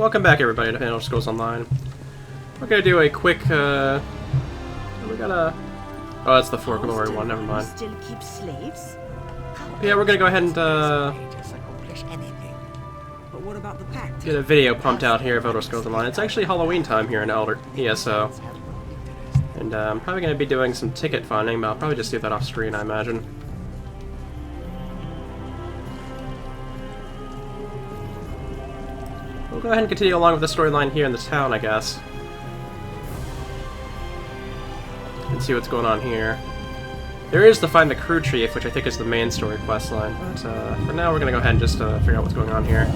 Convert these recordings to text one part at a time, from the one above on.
welcome back everybody to Elder Scrolls Online. We're gonna do a quick, we gotta... Oh, that's the For Glory one, never mind. Still keep slaves? Yeah, we're gonna go ahead and, But what about the pact? get a video pumped out here of Elder Scrolls Online. It's actually Halloween time here in ESO. And I'm probably gonna be doing some ticket funding, but I'll probably just do that off screen, I imagine. We'll go ahead and continue along with the storyline here in the town, I guess. And see what's going on here. There is the Find the Crew Chief, which I think is the main story quest line. But for now, we're going to go ahead and just figure out what's going on here.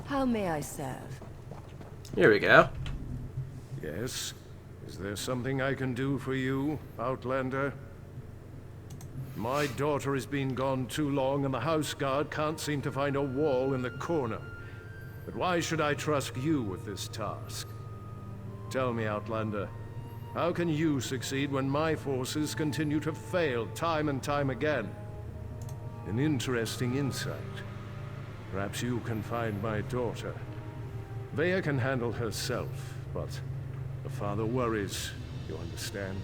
How may I serve? Here we go. Yes? Is there something I can do for you, Outlander? My daughter has been gone too long and the house guard can't seem to find a wall in the corner. But why should I trust you with this task? Tell me, Outlander, how can you succeed when my forces continue to fail time and time again? An interesting insight. Perhaps you can find my daughter. Vea can handle herself, but the father worries, you understand?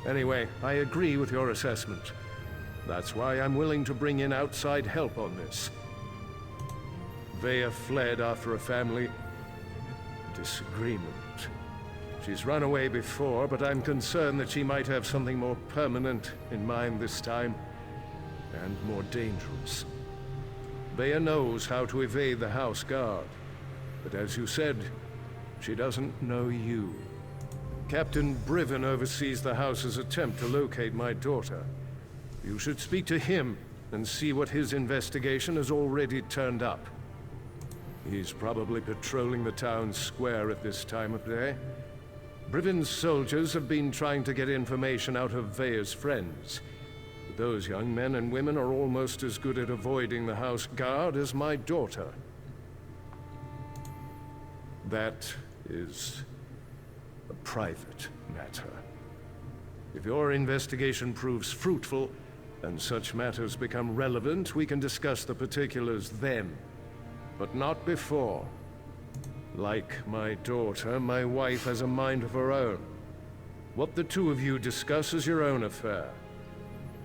Anyway, I agree with your assessment. That's why I'm willing to bring in outside help on this. Vea fled after a family disagreement. She's run away before, but I'm concerned that she might have something more permanent in mind this time, and more dangerous. Vea knows how to evade the house guard, but as you said, she doesn't know you. Captain Briven oversees the house's attempt to locate my daughter. You should speak to him and see what his investigation has already turned up. He's probably patrolling the town square at this time of day. Briven's soldiers have been trying to get information out of Vea's friends. But those young men and women are almost as good at avoiding the house guard as my daughter. That is a private matter. If your investigation proves fruitful, and such matters become relevant, we can discuss the particulars then, but not before. Like my daughter, my wife has a mind of her own. What the two of you discuss is your own affair.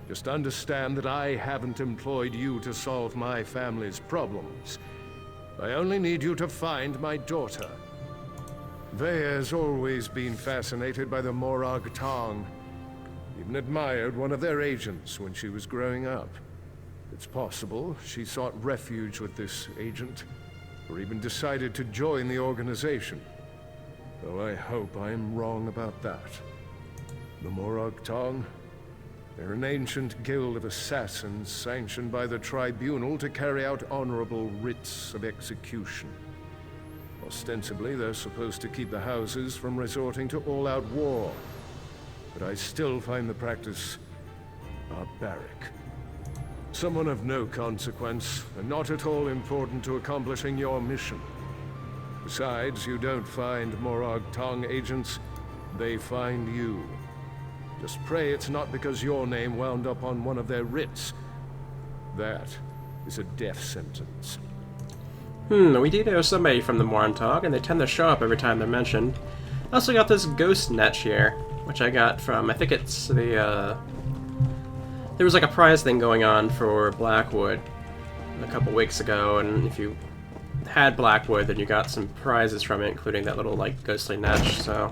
Just understand that I haven't employed you to solve my family's problems. I only need you to find my daughter. Vea has always been fascinated by the Morag Tong. Even admired one of their agents when she was growing up. It's possible she sought refuge with this agent, or even decided to join the organization. Though I hope I'm wrong about that. The Morag Tong? They're an ancient guild of assassins sanctioned by the Tribunal to carry out honorable writs of execution. Ostensibly, they're supposed to keep the houses from resorting to all-out war. But I still find the practice barbaric. Someone of no consequence, and not at all important to accomplishing your mission. Besides, you don't find Morag Tong agents, they find you. Just pray it's not because your name wound up on one of their writs. That is a death sentence. We do know somebody from the Morantog, and they tend to show up every time they're mentioned. I also got this ghost net here, which I got from, I think it's the, there was like a prize thing going on for Blackwood a couple weeks ago, and if you had Blackwood, then you got some prizes from it, including that little, like, ghostly net, so...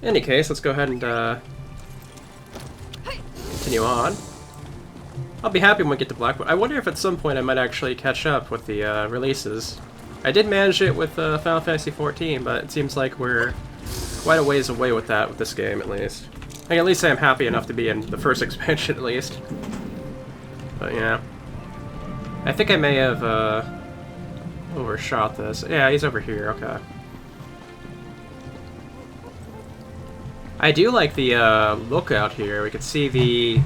In any case, let's go ahead and continue on. I'll be happy when we get to Blackwood. I wonder if at some point I might actually catch up with the releases. I did manage it with Final Fantasy XIV, but it seems like we're quite a ways away with that, with this game at least. I mean, at least I'm happy enough to be in the first expansion at least. But yeah. I think I may have overshot this. Yeah, he's over here, okay. I do like the look out here. We can see the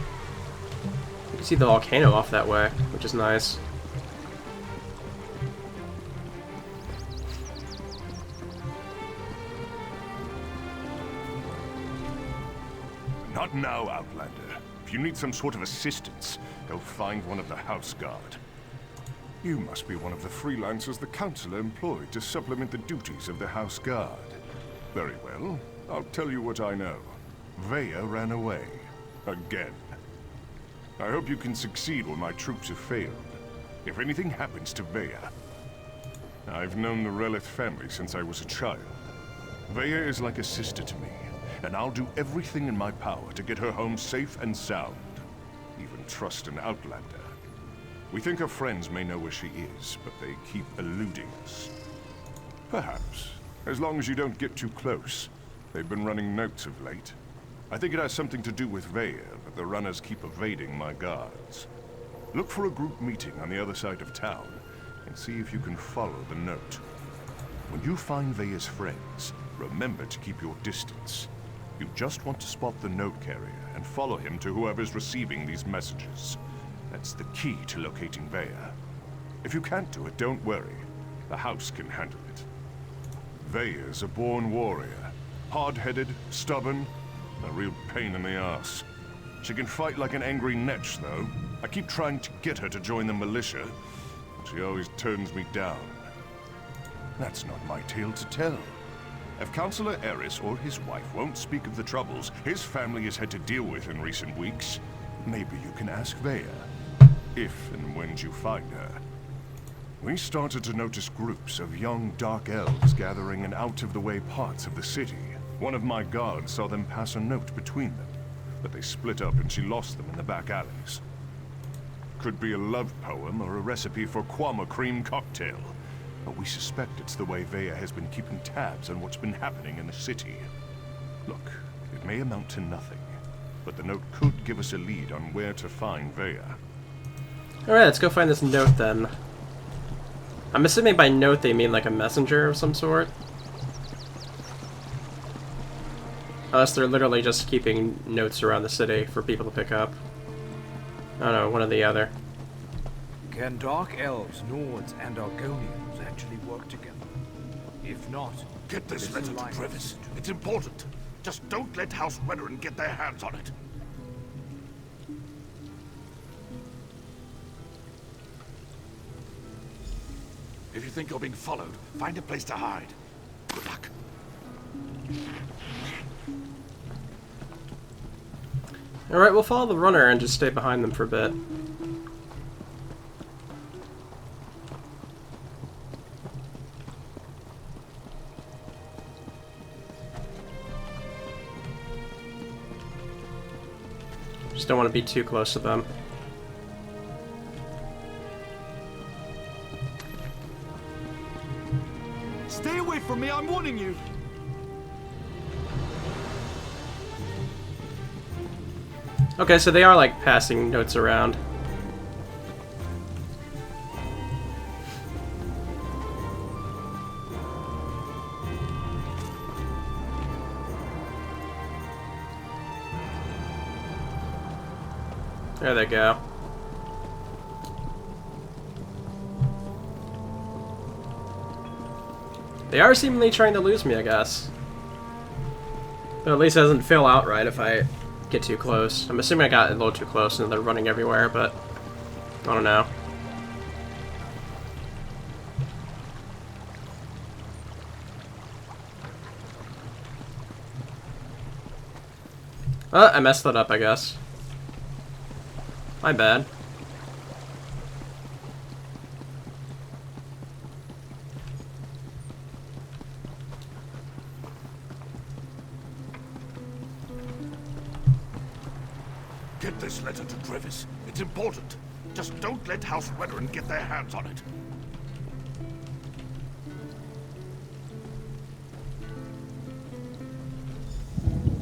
volcano off that way, which is nice. Not now, Outlander. If you need some sort of assistance, go find one of the House Guard. You must be one of the freelancers the Council employed to supplement the duties of the House Guard. Very well. I'll tell you what I know. Vea ran away. Again. I hope you can succeed when my troops have failed. If anything happens to Vea... I've known the Relith family since I was a child. Vea is like a sister to me, and I'll do everything in my power to get her home safe and sound. Even trust an Outlander. We think our friends may know where she is, but they keep eluding us. Perhaps, as long as you don't get too close. They've been running notes of late. I think it has something to do with Vea, but the runners keep evading my guards. Look for a group meeting on the other side of town, and see if you can follow the note. When you find Vea's friends, remember to keep your distance. You just want to spot the note carrier and follow him to whoever's receiving these messages. That's the key to locating Vea. If you can't do it, don't worry. The house can handle it. Vea's a born warrior. Hard-headed, stubborn, a real pain in the ass. She can fight like an angry netch, though. I keep trying to get her to join the militia, but she always turns me down. That's not my tale to tell. If Councillor Eris or his wife won't speak of the troubles his family has had to deal with in recent weeks, maybe you can ask Vea. If and when you find her. We started to notice groups of young dark elves gathering in out-of-the-way parts of the city. One of my guards saw them pass a note between them, but they split up and she lost them in the back alleys. Could be a love poem or a recipe for Kwama cream cocktail, but we suspect it's the way Vea has been keeping tabs on what's been happening in the city. Look, it may amount to nothing, but the note could give us a lead on where to find Vea. Alright, let's go find this note then. I'm assuming by note they mean like a messenger of some sort. Unless they're literally just keeping notes around the city for people to pick up. I don't know, one or the other. Can Dark Elves, Nords, and Argonians actually work together? If not, Get this letter to Trevis. It's important. Just don't let House Redoran get their hands on it. If you think you're being followed, find a place to hide. Good luck. Alright, we'll follow the runner and just stay behind them for a bit. Just don't want to be too close to them. stay away from me, I'm warning you! Okay, so they are like passing notes around. There they go. They are seemingly trying to lose me, I guess. But at least it doesn't fail outright if I get too close. I'm assuming I got a little too close and they're running everywhere, but I don't know. I messed that up, I guess. My bad. Get this letter to Trevis. It's important. Just don't let House Redoran get their hands on it.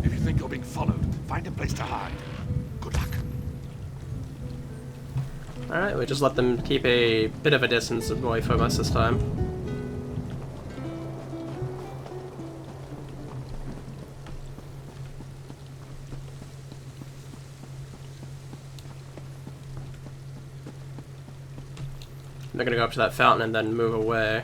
If you think you're being followed, find a place to hide. Good luck. Alright, we just let them keep a bit of a distance away from us this time. They're gonna go up to that fountain and then move away.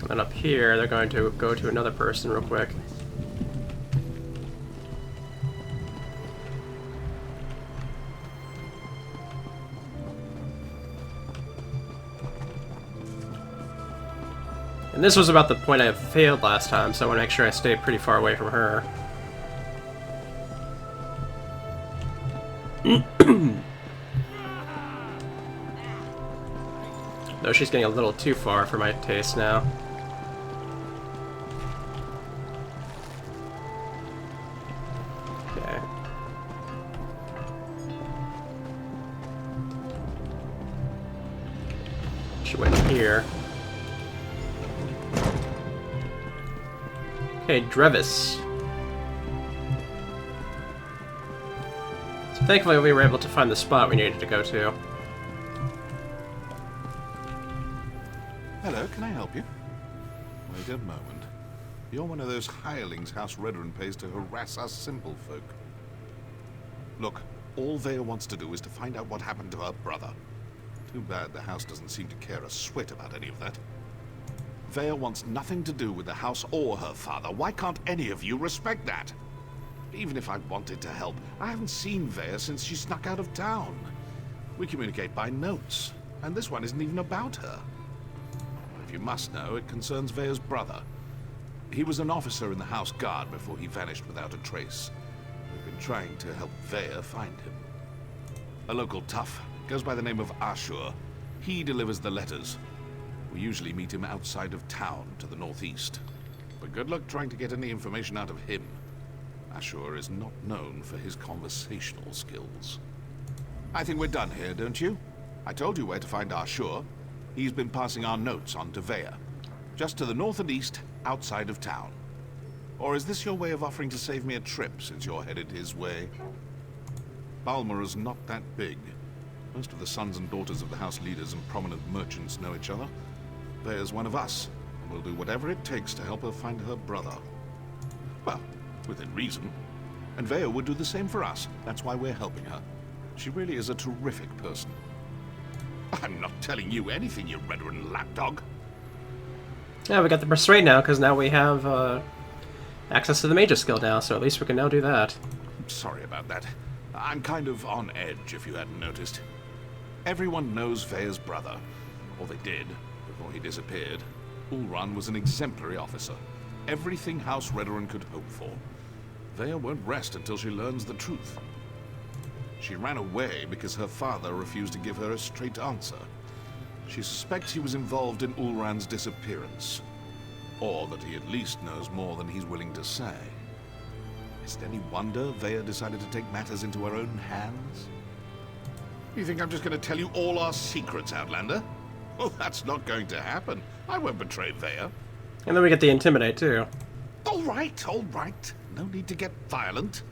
And then up here, they're going to go to another person real quick. And this was about the point I failed last time, so I want to make sure I stay pretty far away from her. Though she's getting a little too far for my taste now. Okay. She went here. Okay, Drevis. So thankfully we were able to find the spot we needed to go to. Hello, can I help you? Wait a moment. You're one of those hirelings House Redden pays to harass us simple folk. Look, all Vea wants to do is to find out what happened to her brother. Too bad the house doesn't seem to care a swit about any of that. Vea wants nothing to do with the house or her father. Why can't any of you respect that? Even if I wanted to help, I haven't seen Vea since she snuck out of town. We communicate by notes, and this one isn't even about her. If you must know, it concerns Vea's brother. He was an officer in the House Guard before he vanished without a trace. We've been trying to help Vea find him. A local tough, goes by the name of Ashur. He delivers the letters. We usually meet him outside of town to the northeast. But good luck trying to get any information out of him. Ashur is not known for his conversational skills. I think we're done here, don't you? I told you where to find Ashur. He's been passing our notes on to Vea. Just to the north and east, outside of town. Or is this your way of offering to save me a trip, since you're headed his way? Balmora's not that big. Most of the sons and daughters of the house leaders and prominent merchants know each other. Vea's one of us, and we'll do whatever it takes to help her find her brother. Well, within reason. And Vea would do the same for us. That's why we're helping her. She really is a terrific person. I'm not telling you anything, you red-ridden lapdog. Yeah, we got the Persuade now, because now we have access to the Mage's skill now, so at least we can now do that. Sorry about that. I'm kind of on edge, if you hadn't noticed. Everyone knows Vea's brother. Or they did, before he disappeared. Ulran was an exemplary officer. Everything House Redden could hope for. Vea won't rest until she learns the truth. She ran away because her father refused to give her a straight answer. She suspects he was involved in Ulran's disappearance. Or that he at least knows more than he's willing to say. Is it any wonder Vea decided to take matters into her own hands? You think I'm just going to tell you all our secrets, Outlander? Well, that's not going to happen. I won't betray Vea. And then we get the Intimidate, too. All right, all right. No need to get violent.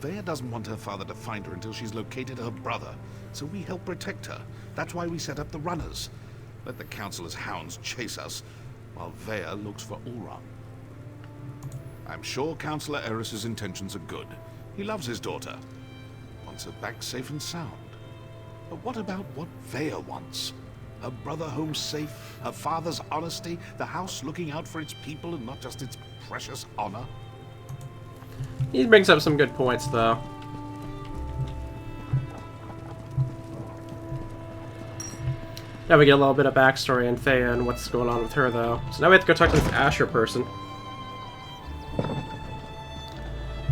Vea doesn't want her father to find her until she's located her brother, so we help protect her. That's why we set up the runners. Let the Councilor's hounds chase us, while Vea looks for Ulran. I'm sure Councillor Eris's intentions are good. He loves his daughter. Wants her back safe and sound. But what about what Vea wants? Her brother home safe, her father's honesty, the house looking out for its people and not just its precious honor? He brings up some good points, though. Now we get a little bit of backstory on Thea and what's going on with her, though. So now we have to go talk to this Asher person.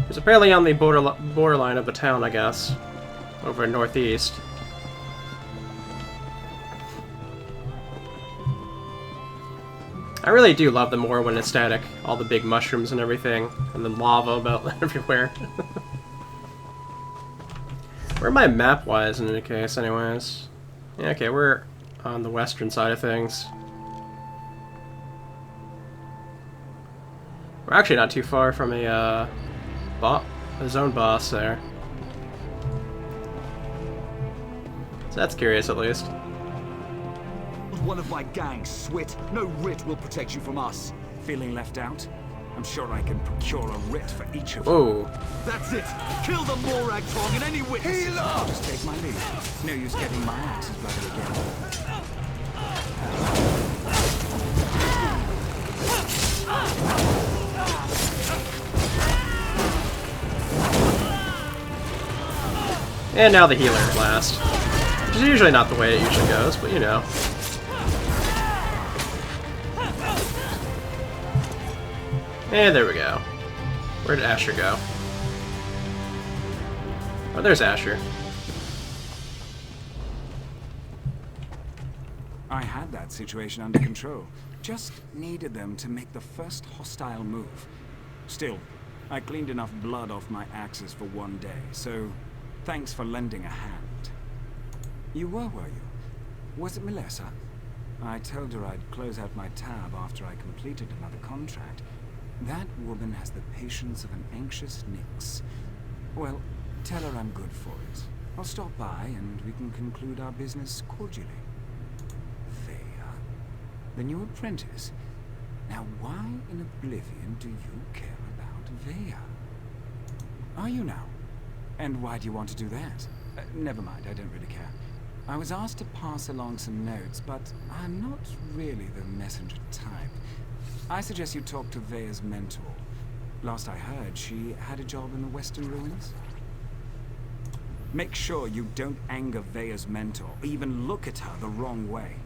Who's apparently on the borderline of the town, I guess. Over in northeast. I really do love the Morrowind aesthetic. All the big mushrooms and everything. And then lava about everywhere. Where am I map-wise in any case, anyways? Yeah, okay, we're on the western side of things. We're actually not too far from a zone boss there. So that's curious, at least. One of my gang, Swit. No writ will protect you from us. Feeling left out? I'm sure I can procure a writ for each of you. Whoa. That's it! Kill the Morag Tong and any witnesses! I'll just take my leave. No use getting my axes bloody again. And now the healer at last. Which is usually not the way it usually goes, but you know. And there we go. Where did Asher go? Oh, there's Asher. I had that situation under control. Just needed them to make the first hostile move. Still, I cleaned enough blood off my axes for one day, so thanks for lending a hand. You were you? Was it Melissa? I told her I'd close out my tab after I completed another contract. That woman has the patience of an anxious Nyx. Well, tell her I'm good for it. I'll stop by and we can conclude our business cordially. Vea, the new apprentice. Now why in oblivion do you care about Vea? Are you now? And why do you want to do that? Never mind, I don't really care. I was asked to pass along some notes, but I'm not really the messenger type. I suggest you talk to Vea's mentor. Last I heard, she had a job in the Western Ruins. Make sure you don't anger Vea's mentor, or even look at her the wrong way.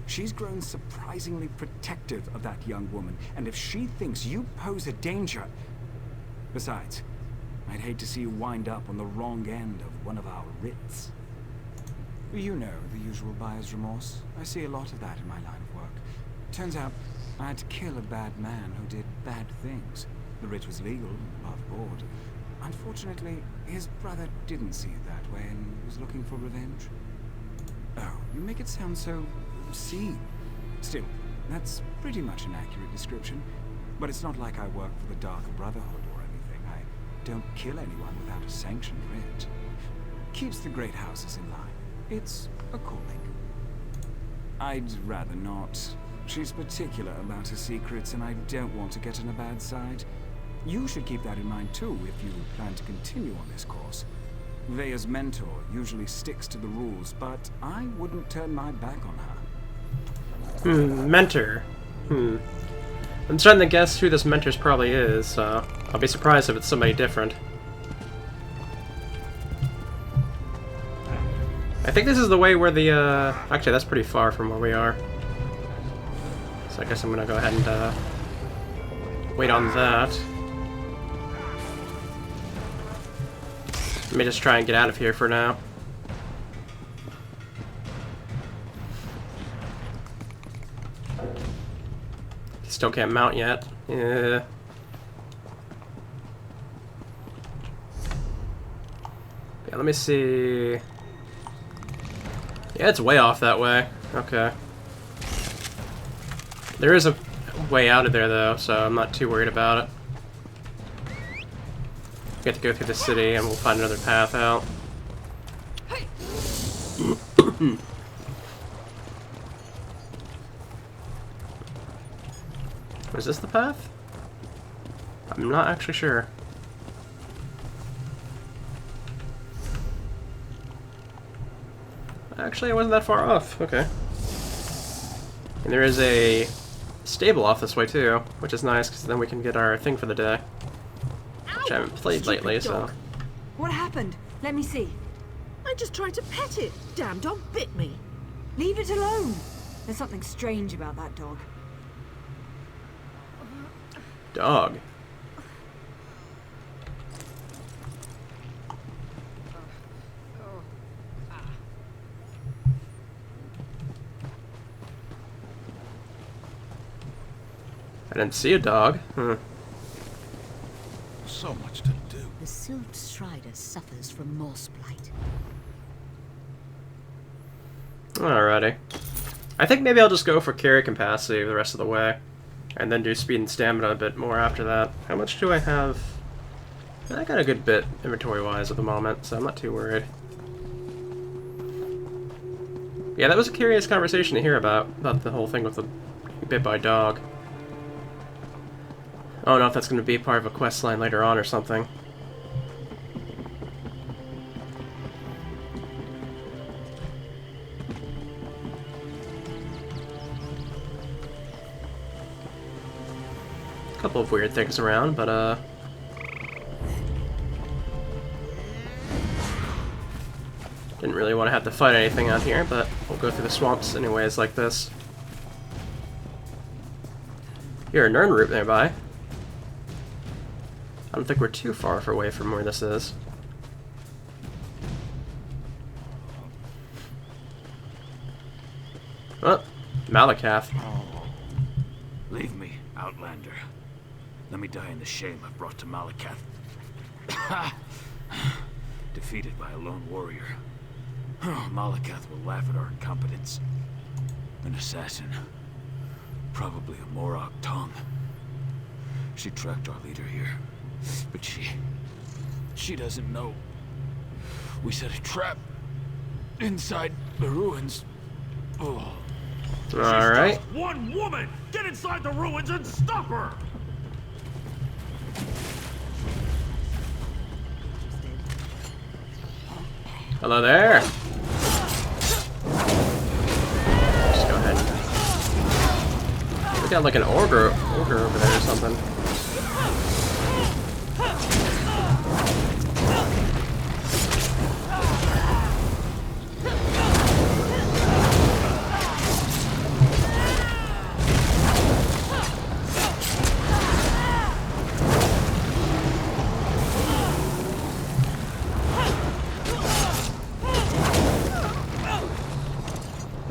She's grown surprisingly protective of that young woman, and if she thinks you pose a danger... Besides, I'd hate to see you wind up on the wrong end of one of our writs. You know, the usual buyer's remorse. I see a lot of that in my line of work. Turns out, I had to kill a bad man who did bad things. The writ was legal and above board. Unfortunately, his brother didn't see it that way and was looking for revenge. Oh, you make it sound so... obscene. Still, that's pretty much an accurate description. But it's not like I work for the Dark Brotherhood or anything. I don't kill anyone without a sanctioned writ. Keeps the great houses in line. It's a calling. I'd rather not. She's particular about her secrets, and I don't want to get on a bad side. You should keep that in mind too, if you plan to continue on this course. Vea's mentor usually sticks to the rules, but I wouldn't turn my back on her. Mentor. I'm starting to guess who this mentor probably is, so I'll be surprised if it's somebody different. I think this is the way where the, actually that's pretty far from where we are. So I guess I'm gonna go ahead and, wait on that. Let me just try and get out of here for now. Still can't mount yet. Yeah. Yeah, let me see. Yeah, it's way off that way. Okay. There is a way out of there, though, so I'm not too worried about it. We have to go through the city, and we'll find another path out. Is this the path? I'm not actually sure. Actually, I wasn't that far off. Okay. And there is a stable off this way too, which is nice because then we can get our thing for the day. Which I haven't played lately, so. What happened? Let me see. I just tried to pet it. Damn dog bit me. Leave it alone. There's something strange about that dog. Dog. I didn't see a dog. So much to do. The Silt Strider suffers from Morse blight. Alrighty. I think maybe I'll just go for carry capacity the rest of the way. And then do speed and stamina a bit more after that. How much do I have? I got a good bit inventory-wise at the moment, so I'm not too worried. Yeah, that was a curious conversation to hear about the whole thing with the bit by dog. I don't know if that's going to be part of a quest line later on or something. A couple of weird things around, but Didn't really want to have to fight anything out here, but we'll go through the swamps anyways like this. Here, a Nern root nearby. I don't think we're too far away from where this is. Oh, Malakath. Leave me, Outlander. Let me die in the shame I've brought to Malakath. Defeated by a lone warrior. Malakath will laugh at our incompetence. An assassin. Probably a Morag tongue. She tracked our leader here. But she doesn't know. We set a trap inside the ruins. Oh. Alright. She's just one woman! Get inside the ruins and stop her! Hello there. Just go ahead. We got like an ogre over there or something.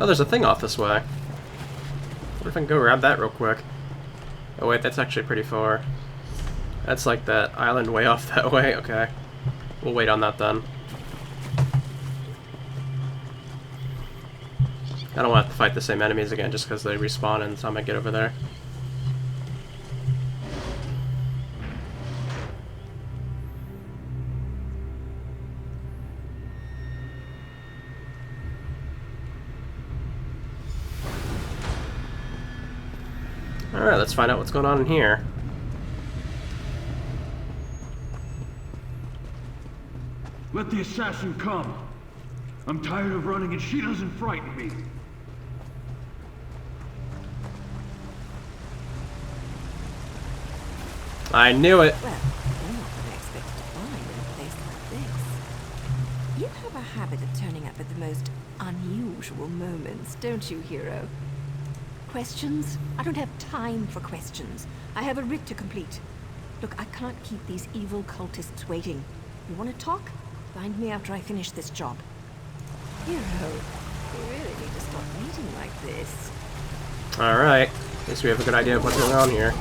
Oh, there's a thing off this way. What if I can go grab that real quick? Oh wait, that's actually pretty far. That's like that island way off that way. Okay. We'll wait on that then. I don't want to have to fight the same enemies again just because they respawn and time I get over there. Alright, let's find out what's going on in here. Let the assassin come. I'm tired of running and she doesn't frighten me. I knew it! Well, you're not going to expect to find in a place like this. You have a habit of turning up at the most unusual moments, don't you, hero? Questions? I don't have time for questions. I have a writ to complete. Look, I can't keep these evil cultists waiting. You want to talk? Find me after I finish this job. Hero, you really need to stop meeting like this. Alright. At least we have a good idea of what's going on here.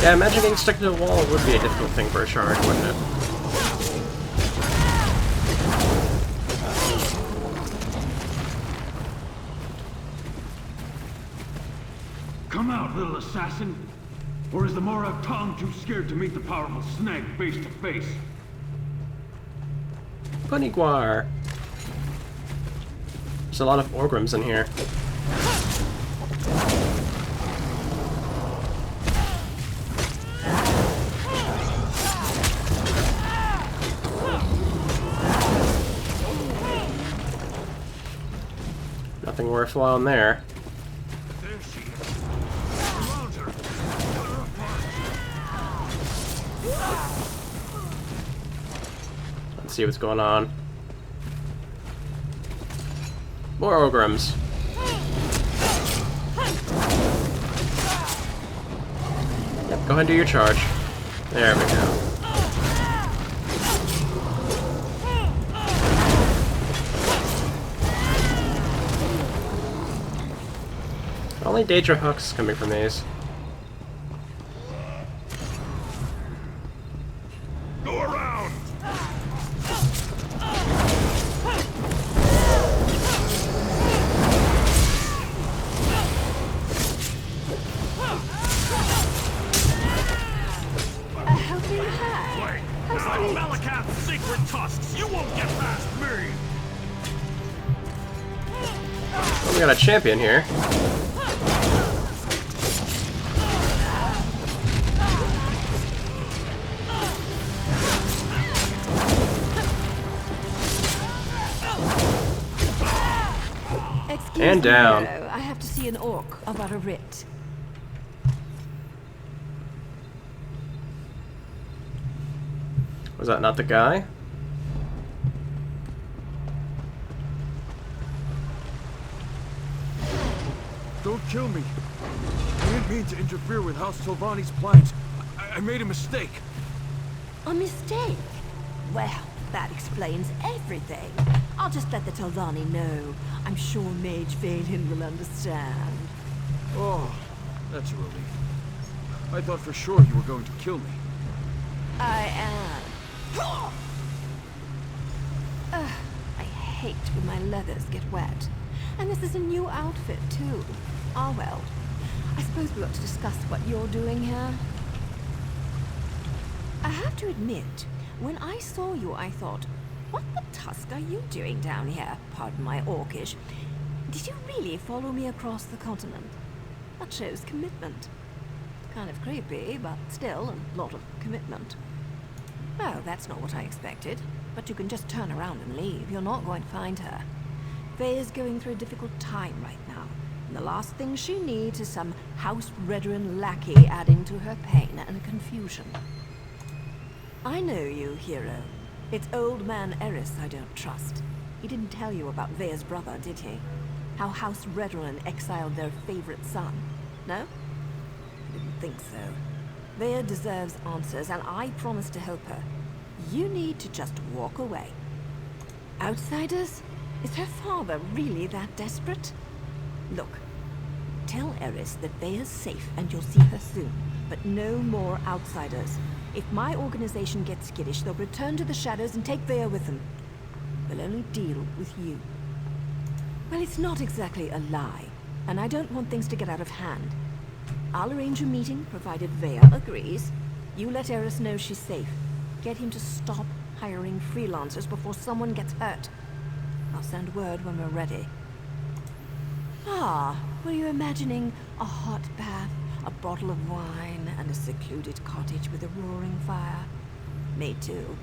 Yeah, imagine getting stuck to the wall would be a difficult thing for a shard, wouldn't it? Come out, little assassin! Or is the Morag tongue too scared to meet the powerful snag face to face? Puniguar. There's a lot of Orgrams in here. Nothing worthwhile in there. There she is. Surround her. Cut her apart. Let's see what's going on. More Ograms. Yep, go ahead and do your charge. There we go. Only Daedra hooks coming from these. Go around! A helping hand? How sweet. Malakath's secret tusks! You won't get past me! Oh, we got a champion here. Excuse And me, down. hero. I have to see an orc about a writ. Was that not the guy? Don't kill me. I didn't mean to interfere with House Silvani's plans. I made a mistake. A mistake? Well, that explains everything. I'll just let the Talvani know. I'm sure Mage Valen will understand. Oh, that's a relief. I thought for sure you were going to kill me. I am. I hate when my leathers get wet. And this is a new outfit, too. Ah, well. I suppose we ought to discuss what you're doing here. I have to admit, when I saw you, I thought, what the tusk are you doing down here? Pardon my Orcish. Did you really follow me across the continent? That shows commitment. Kind of creepy, but still a lot of commitment. Well, that's not what I expected. But you can just turn around and leave. You're not going to find her. Faye is going through a difficult time right now. And the last thing she needs is some House Redrin lackey adding to her pain and confusion. I know you, hero. It's old man Eris I don't trust. He didn't tell you about Vea's brother, did he? How House Redrin exiled their favorite son. No? I didn't think so. Vea deserves answers, and I promise to help her. You need to just walk away. Outsiders? Is her father really that desperate? Look, tell Eris that Vea's safe and you'll see her soon. But no more outsiders. If my organization gets skittish, they'll return to the shadows and take Vea with them. They'll only deal with you. Well, it's not exactly a lie, and I don't want things to get out of hand. I'll arrange a meeting, provided Vea agrees. You let Eris know she's safe. Get him to stop hiring freelancers before someone gets hurt. I'll send word when we're ready. Ah, were you imagining a hot bath, a bottle of wine, and a secluded cottage with a roaring fire? Me too.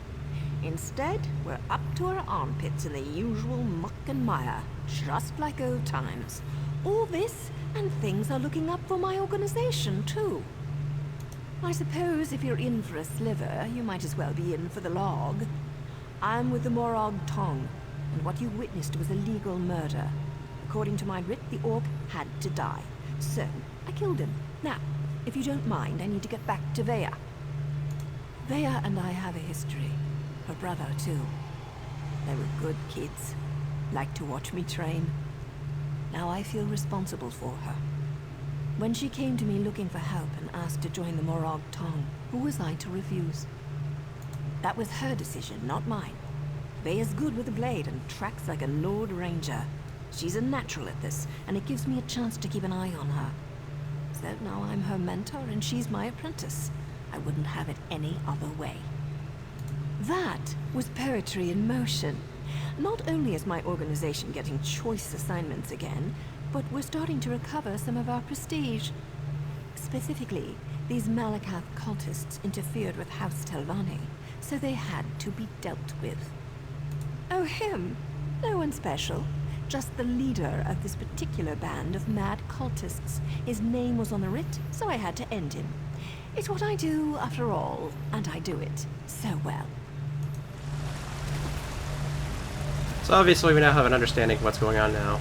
Instead, we're up to our armpits in the usual muck and mire, just like old times. All this, and things are looking up for my organization, too. I suppose if you're in for a sliver, you might as well be in for the log. I'm with the Morag Tong, and what you witnessed was a legal murder. According to my writ, the orc had to die. So, I killed him. Now, if you don't mind, I need to get back to Vea. Vea and I have a history. Her brother, too. They were good kids. Liked to watch me train. Now I feel responsible for her. When she came to me looking for help and asked to join the Morag Tong, who was I to refuse? That was her decision, not mine. Vea's good with a blade and tracks like a Lord Ranger. She's a natural at this, and it gives me a chance to keep an eye on her. So now I'm her mentor and she's my apprentice. I wouldn't have it any other way. That was poetry in motion. Not only is my organization getting choice assignments again, but we're starting to recover some of our prestige. Specifically, these Malakath cultists interfered with House Telvanni, so they had to be dealt with. Oh, him? No one special. Just the leader of this particular band of mad cultists. His name was on the writ, so I had to end him. It's what I do, after all, and I do it so well. So obviously we now have an understanding of what's going on now.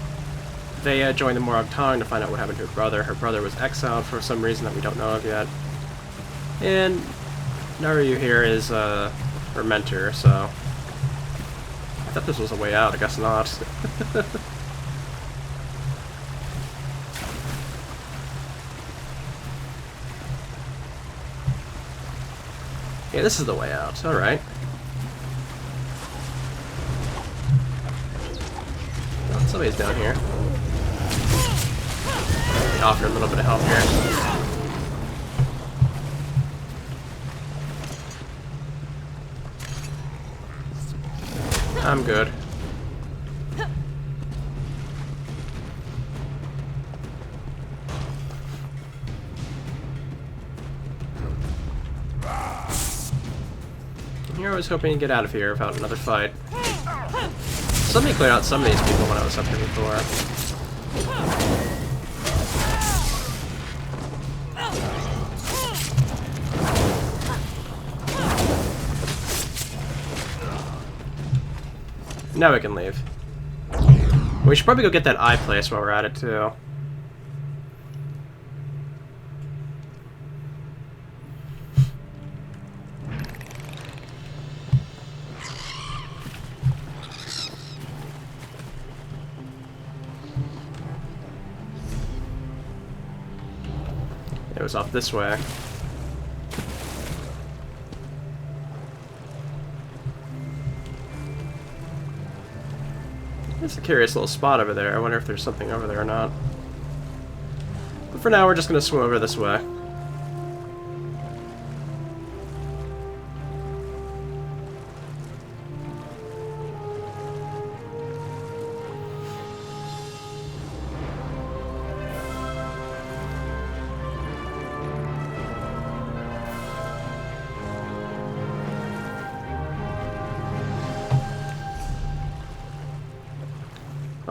Vea joined the Morag Tong to find out what happened to her brother. Her brother was exiled for some reason that we don't know of yet. And Naru here is her mentor, so... I thought this was a way out, I guess not. Yeah, this is the way out, alright. Oh, somebody's down here. They offer a little bit of help here. I'm good. Here I was hoping to get out of here without another fight. Somebody cleared out some of these people when I was up here before. Now we can leave. We should probably go get that eye place while we're at it, too. It was off this way. It's a curious little spot over there. I wonder if there's something over there or not. But for now, we're just gonna swim over this way.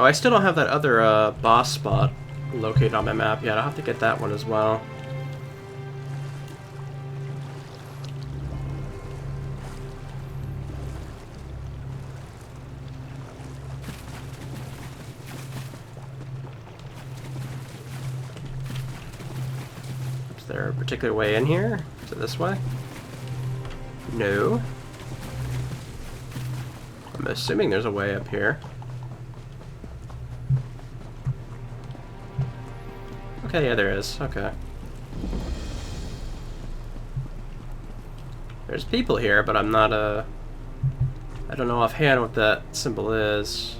Oh, I still don't have that other boss spot located on my map yet. I'll have to get that one as well. Is there a particular way in here? Is it this way? No. I'm assuming there's a way up here. Okay, yeah, there is. Okay. There's people here, but I'm not, I don't know offhand what that symbol is.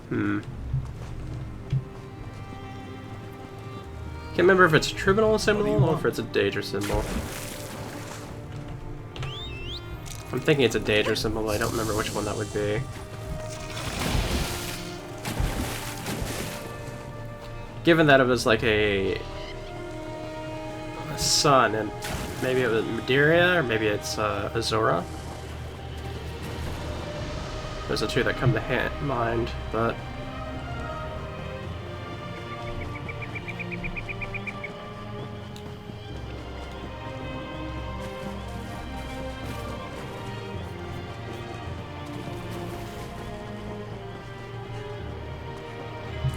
Can't remember if it's a tribunal symbol or if it's a danger symbol. I'm thinking it's a danger symbol, but I don't remember which one that would be. Given that it was like a sun, and maybe it was Madeira, or maybe it's Azora. Those are two that come to mind, but...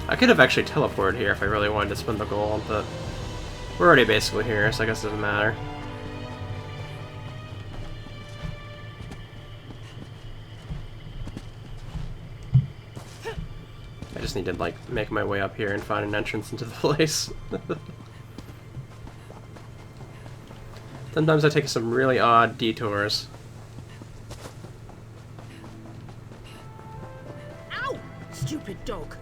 I could have actually teleported here if I really wanted to spend the gold, but we're already basically here, so I guess it doesn't matter. I just need to, like, make my way up here and find an entrance into the place. Sometimes I take some really odd detours. Ow! Stupid dog.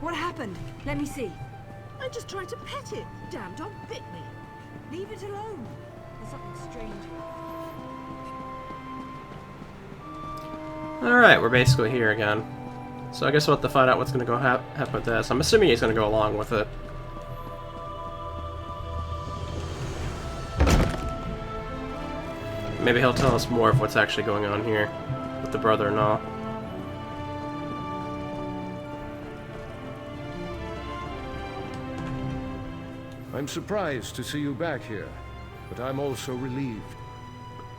What happened? Let me see. I just tried to pet it. Damn dog bit me. Leave it alone. There's something strange. Alright, we're basically here again. So I guess we'll have to find out what's going to go happen with this. I'm assuming he's going to go along with it. Maybe he'll tell us more of what's actually going on here with the brother-in-law. I'm surprised to see you back here, but I'm also relieved.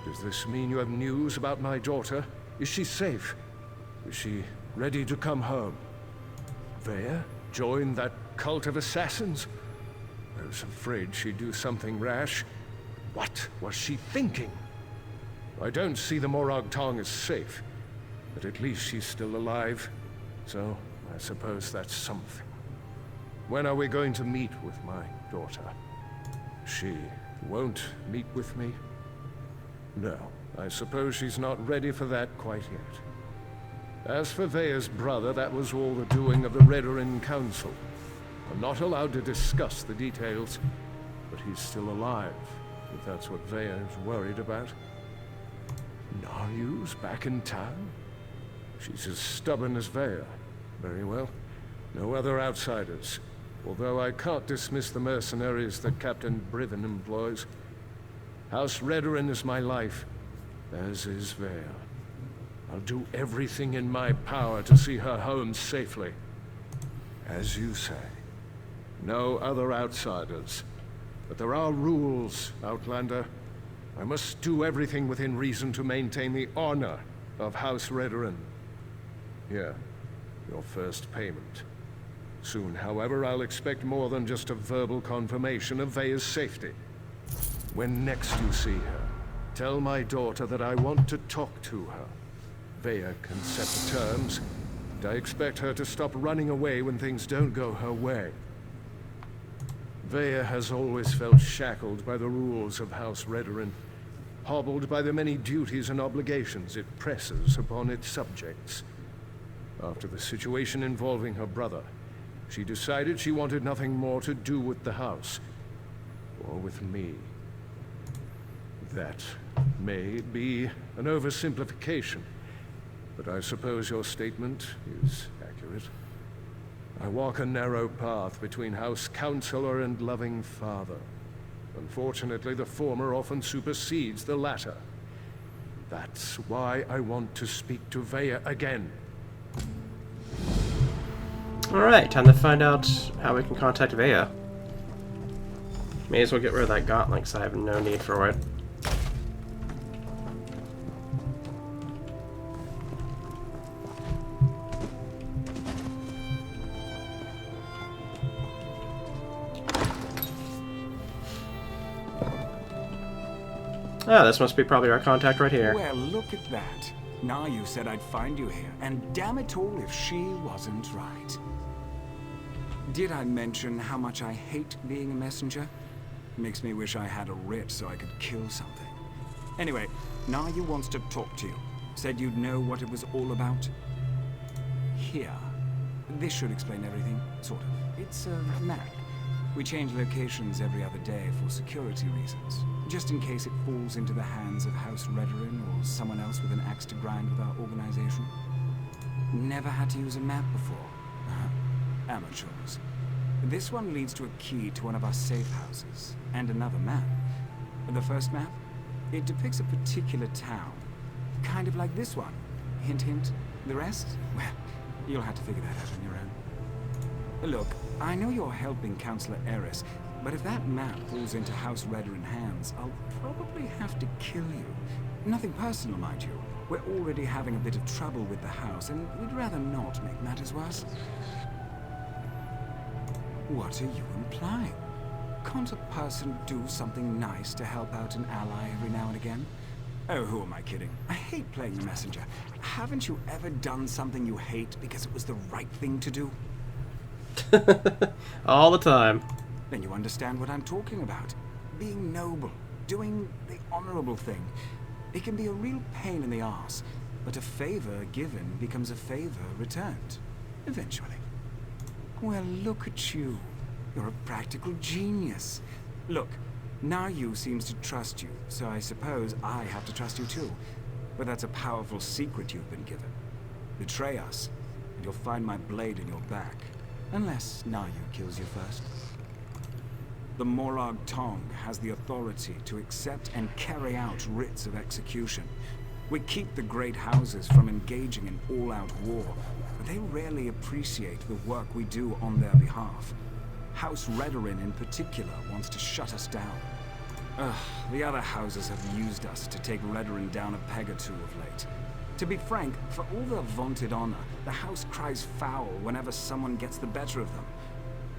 Does this mean you have news about my daughter? Is she safe? Is she ready to come home? Vea? Join that cult of assassins? I was afraid she'd do something rash. What was she thinking? I don't see the Morag Tong as safe, but at least she's still alive. So, I suppose that's something. When are we going to meet with my daughter? She won't meet with me? No, I suppose she's not ready for that quite yet. As for Vea's brother, that was all the doing of the Redoran Council. I'm not allowed to discuss the details, but he's still alive, if that's what Vea is worried about. Naryu's back in town? She's as stubborn as Vea. Very well. No other outsiders. Although I can't dismiss the mercenaries that Captain Brithen employs. House Redoran is my life, as is Vea. I'll do everything in my power to see her home safely. As you say, no other outsiders. But there are rules, Outlander. I must do everything within reason to maintain the honor of House Redoran. Here, your first payment. Soon, however, I'll expect more than just a verbal confirmation of Vea's safety. When next you see her, tell my daughter that I want to talk to her. Vea can set the terms, and I expect her to stop running away when things don't go her way. Vea has always felt shackled by the rules of House Redoran, hobbled by the many duties and obligations it presses upon its subjects. After the situation involving her brother, she decided she wanted nothing more to do with the house, or with me. That may be an oversimplification, but I suppose your statement is accurate. I walk a narrow path between House Counselor and loving father. Unfortunately, the former often supersedes the latter. That's why I want to speak to Vea again. Alright, time to find out how we can contact Vea. May as well get rid of that gauntlet because I have no need for it. Ah, this must be probably our contact right here. Well, look at that. Now you said I'd find you here, and damn it all if she wasn't right. Did I mention how much I hate being a messenger? Makes me wish I had a writ so I could kill something. Anyway, Nayu wants to talk to you. Said you'd know what it was all about. Here. This should explain everything, sort of. It's a map. We change locations every other day for security reasons, just in case it falls into the hands of House Redoran or someone else with an axe to grind with our organization. Never had to use a map before. Amateurs. This one leads to a key to one of our safe houses, and another map. The first map, it depicts a particular town, kind of like this one. Hint, hint. The rest? Well, you'll have to figure that out on your own. Look, I know you're helping Counselor Eris, but if that map falls into House Redoran hands, I'll probably have to kill you. Nothing personal, mind you. We're already having a bit of trouble with the house, and we'd rather not make matters worse. What are you implying? Can't a person do something nice to help out an ally every now and again? Oh, who am I kidding? I hate playing the messenger. Haven't you ever done something you hate because it was the right thing to do? All the time. Then you understand what I'm talking about. Being noble, doing the honorable thing. It can be a real pain in the arse, but a favor given becomes a favor returned. Eventually. Well, look at you. You're a practical genius. Look, Nayu seems to trust you, so I suppose I have to trust you too. But that's a powerful secret you've been given. Betray us, and you'll find my blade in your back. Unless Nayu kills you first. The Morag Tong has the authority to accept and carry out writs of execution. We keep the great houses from engaging in all-out war, but they rarely appreciate the work we do on their behalf. House Redoran in particular wants to shut us down. The other houses have used us to take Redoran down a peg or two of late. To be frank, for all their vaunted honor, the house cries foul whenever someone gets the better of them.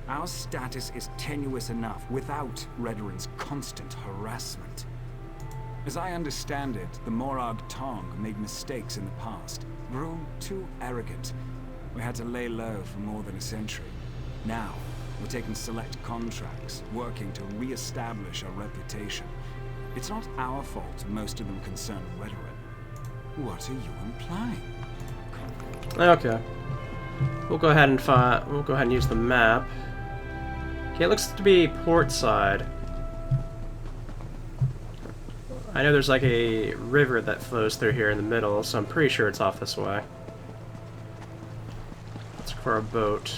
Our status is tenuous enough without Redoran's constant harassment. As I understand it, the Morag Tong made mistakes in the past, grew too arrogant. We had to lay low for more than a century. Now, we're taking select contracts, working to re-establish our reputation. It's not our fault most of them concern Redoran. What are you implying? Okay. We'll go ahead and use the map. Okay, it looks to be port side. I know there's like a river that flows through here in the middle, so I'm pretty sure it's off this way. Let's look for a boat.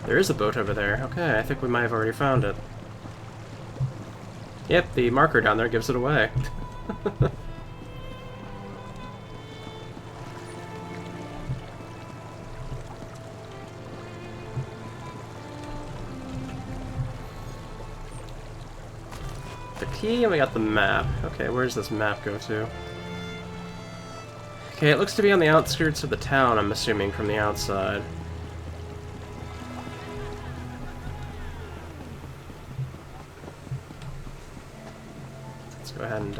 There is a boat over there. Okay, I think we might have already found it. Yep, the marker down there gives it away. key, and we got the map. Okay, where does this map go to? Okay, it looks to be on the outskirts of the town, I'm assuming, from the outside. Let's go ahead and,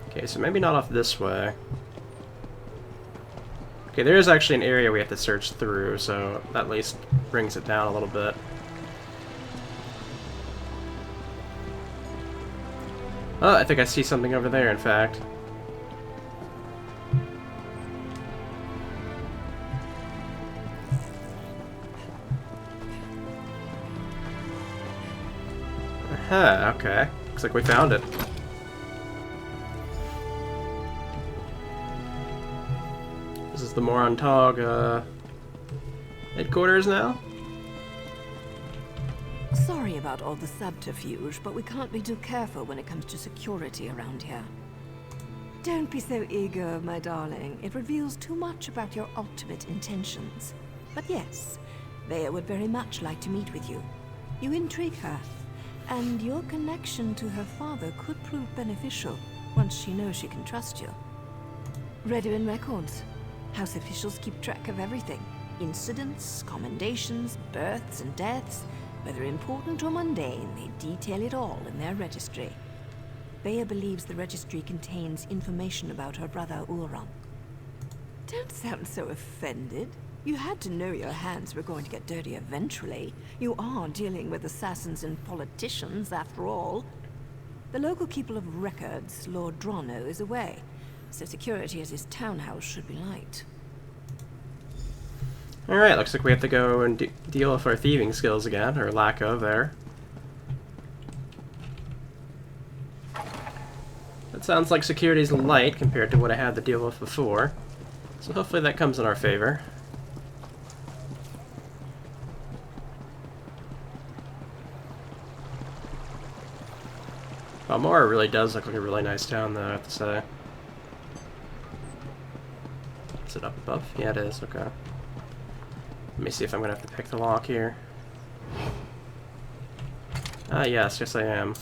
okay, so maybe not off this way. Okay, there is actually an area we have to search through, so that at least brings it down a little bit. Oh, I think I see something over there, in fact. Aha, okay. Looks like we found it. This is the Morantog, headquarters now? Sorry about all the subterfuge, but we can't be too careful when it comes to security around here. Don't be so eager, my darling. It reveals too much about your ultimate intentions. But yes, Vea would very much like to meet with you. You intrigue her, and your connection to her father could prove beneficial once she knows she can trust you. Redoin records. House officials keep track of everything. Incidents, commendations, births and deaths. Whether important or mundane, they detail it all in their registry. Vea believes the registry contains information about her brother Ulron. Don't sound so offended. You had to know your hands were going to get dirty eventually. You are dealing with assassins and politicians, after all. The local keeper of records, Lord Drano, is away, so security at his townhouse should be light. Alright, looks like we have to go and deal with our thieving skills again, or lack of there. That sounds like security's light compared to what I had to deal with before, so hopefully that comes in our favor. Balmora really does look like a really nice town, though, I have to say. Is it up above? Yeah, it is. Okay. Let me see if I'm going to have to pick the lock here. Ah, yes. Yes, I am.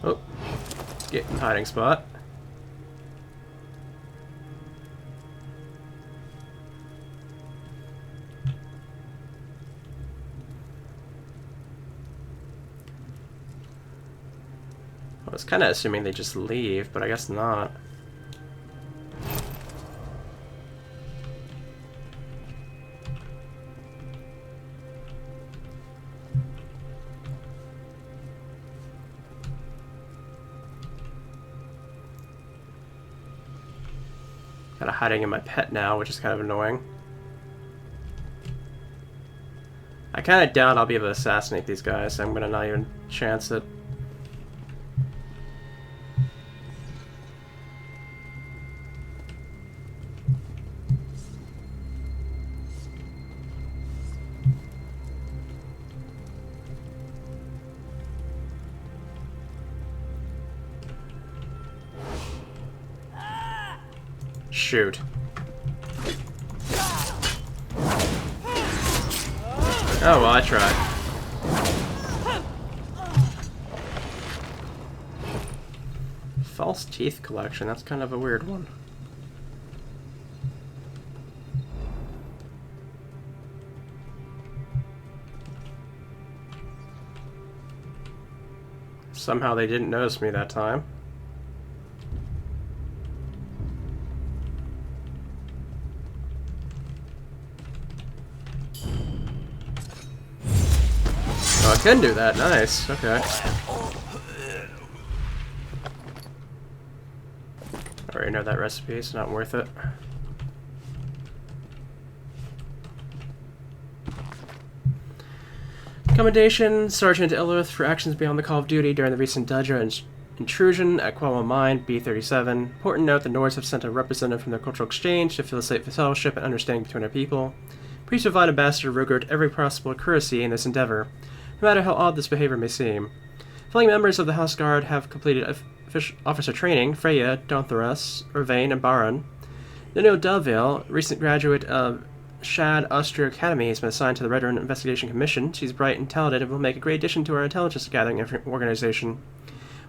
Oh. Get in hiding spot. I was kind of assuming they just leave, but I guess not. Kind of hiding in my pet now, which is kind of annoying. I kind of doubt I'll be able to assassinate these guys, so I'm going to not even chance it. Shoot. Oh, well, I tried. False teeth collection, that's kind of a weird one. Somehow they didn't notice me that time. Oh, I can do that. Nice. Okay. I already know that recipe. It's not worth it. Commendation, Sergeant Ellerith, for actions beyond the call of duty during the recent Dudra intrusion at Qualma Mine, B-37. Important note, the Nords have sent a representative from their cultural exchange to facilitate fellowship and understanding between our people. Please provide Ambassador Rugert every possible courtesy in this endeavor, no matter how odd this behavior may seem. Following members of the House Guard have completed officer training: Freya, Dontharas, Irvain, and Baron. Daniel Delville, recent graduate of Shad Austria Academy, has been assigned to the Red Rune Investigation Commission. She's bright and talented and will make a great addition to our intelligence gathering organization.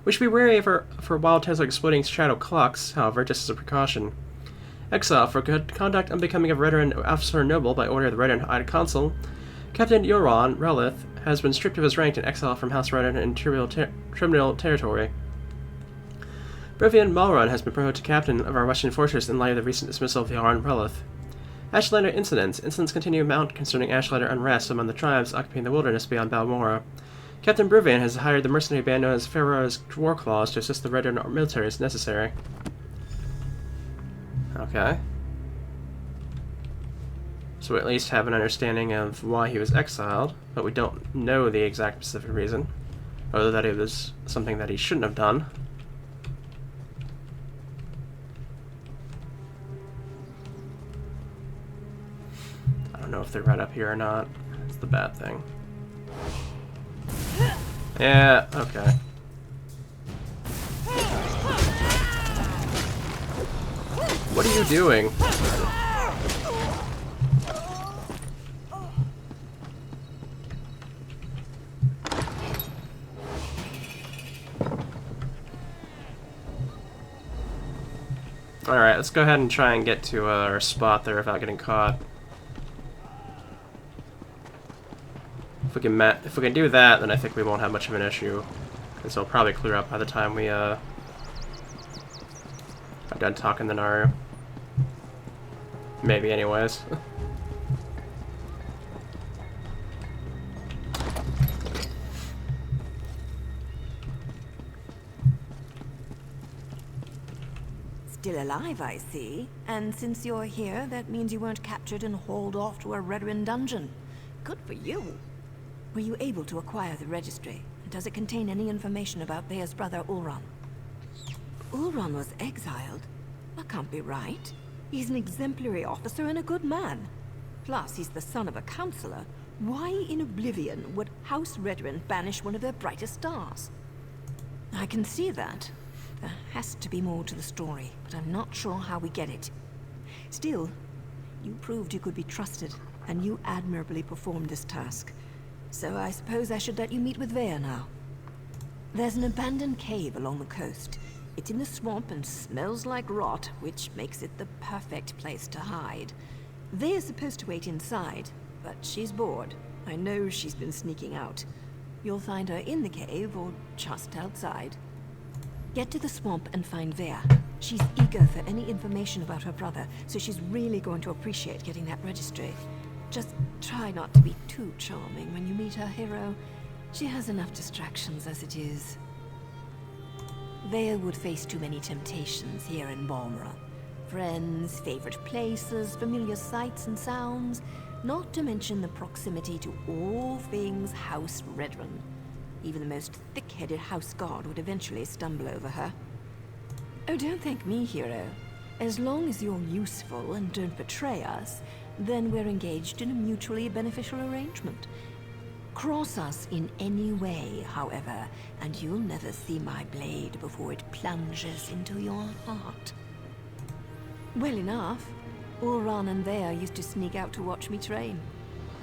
We should be wary of her for wild tales like exploding shadow clocks, however, just as a precaution. Exile for good conduct unbecoming of Red Rune officer noble by order of the Red Rune High Consul. Captain Yoran Relith has been stripped of his rank and exiled from House Red Rune in criminal territory. Brevian Malron has been promoted to captain of our Western fortress in light of the recent dismissal of Yoran Relith. Ashlighter incidents. Incidents continue to mount concerning Ashlighter unrest among the tribes occupying the wilderness beyond Balmora. Captain Brevian has hired the mercenary band known as Pharaoh's War Claws to assist the Red Rune military as necessary. Okay. So we at least have an understanding of why he was exiled, but we don't know the exact specific reason, other that it was something that he shouldn't have done. I don't know if they're right up here or not. It's the bad thing. Yeah, okay. What are you doing? Alright, let's go ahead and try and get to our spot there without getting caught. If we can do that, then I think we won't have much of an issue. This will probably clear up by the time we are done talking to Naru. Maybe, anyways. Still alive, I see. And since you're here, that means you weren't captured and hauled off to a Red Rune dungeon. Good for you. Were you able to acquire the registry? Does it contain any information about Thea's brother, Ulron? Ulron was exiled? That can't be right. He's an exemplary officer and a good man. Plus, he's the son of a counselor. Why in oblivion would House Red Rune banish one of their brightest stars? I can see that. There has to be more to the story, but I'm not sure how we get it. Still, you proved you could be trusted, and you admirably performed this task. So I suppose I should let you meet with Vea now. There's an abandoned cave along the coast. It's in the swamp and smells like rot, which makes it the perfect place to hide. Vea's supposed to wait inside, but she's bored. I know she's been sneaking out. You'll find her in the cave or just outside. Get to the swamp and find Vea. She's eager for any information about her brother, so she's really going to appreciate getting that registry. Just try not to be too charming when you meet her hero. She has enough distractions as it is. Vea would face too many temptations here in Balmora. Friends, favorite places, familiar sights and sounds, not to mention the proximity to all things House Red Rune. Even the most thick-headed house guard would eventually stumble over her. Oh, don't thank me, hero. As long as you're useful and don't betray us, then we're engaged in a mutually beneficial arrangement. Cross us in any way, however, and you'll never see my blade before it plunges into your heart. Well enough. Ulron and Vea used to sneak out to watch me train.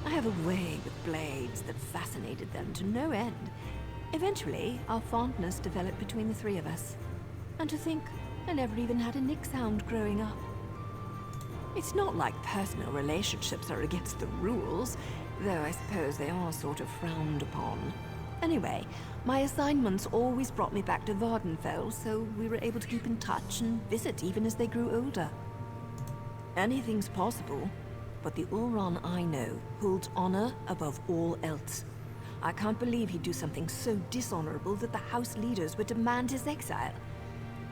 I have a way with blades that fascinated them to no end. Eventually, our fondness developed between the three of us. And to think, I never even had a nick-sound growing up. It's not like personal relationships are against the rules, though I suppose they are sort of frowned upon. Anyway, my assignments always brought me back to Vardenfell, so we were able to keep in touch and visit even as they grew older. Anything's possible, but the Ulron I know holds honor above all else. I can't believe he'd do something so dishonorable that the House leaders would demand his exile.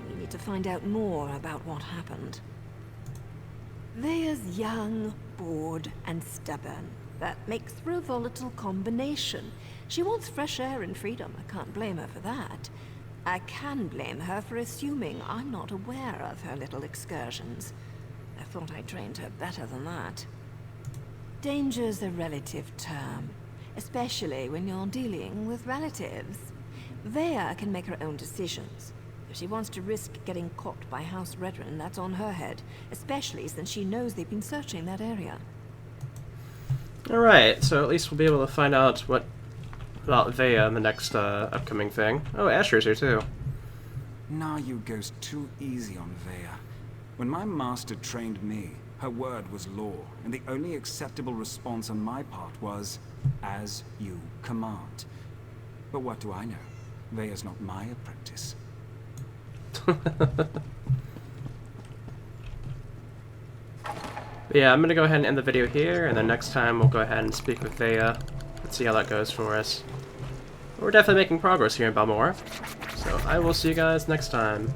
We need to find out more about what happened. Vea's young, bored, and stubborn. That makes for a volatile combination. She wants fresh air and freedom. I can't blame her for that. I can blame her for assuming I'm not aware of her little excursions. I thought I trained her better than that. Danger's a relative term, especially when you're dealing with relatives. Vea can make her own decisions. If she wants to risk getting caught by House Redren, that's on her head, especially since she knows they've been searching that area. Alright, so at least we'll be able to find out what about Vea in the next upcoming thing. Oh, Asher's here too. Nah, you goes too easy on Vea. When my master trained me, her word was law, and the only acceptable response on my part was, as you command. But what do I know? Vea's not my apprentice. Yeah, I'm gonna go ahead and end the video here, and then next time we'll go ahead and speak with Vea. Let's see how that goes for us. We're definitely making progress here in Balmora, so I will see you guys next time.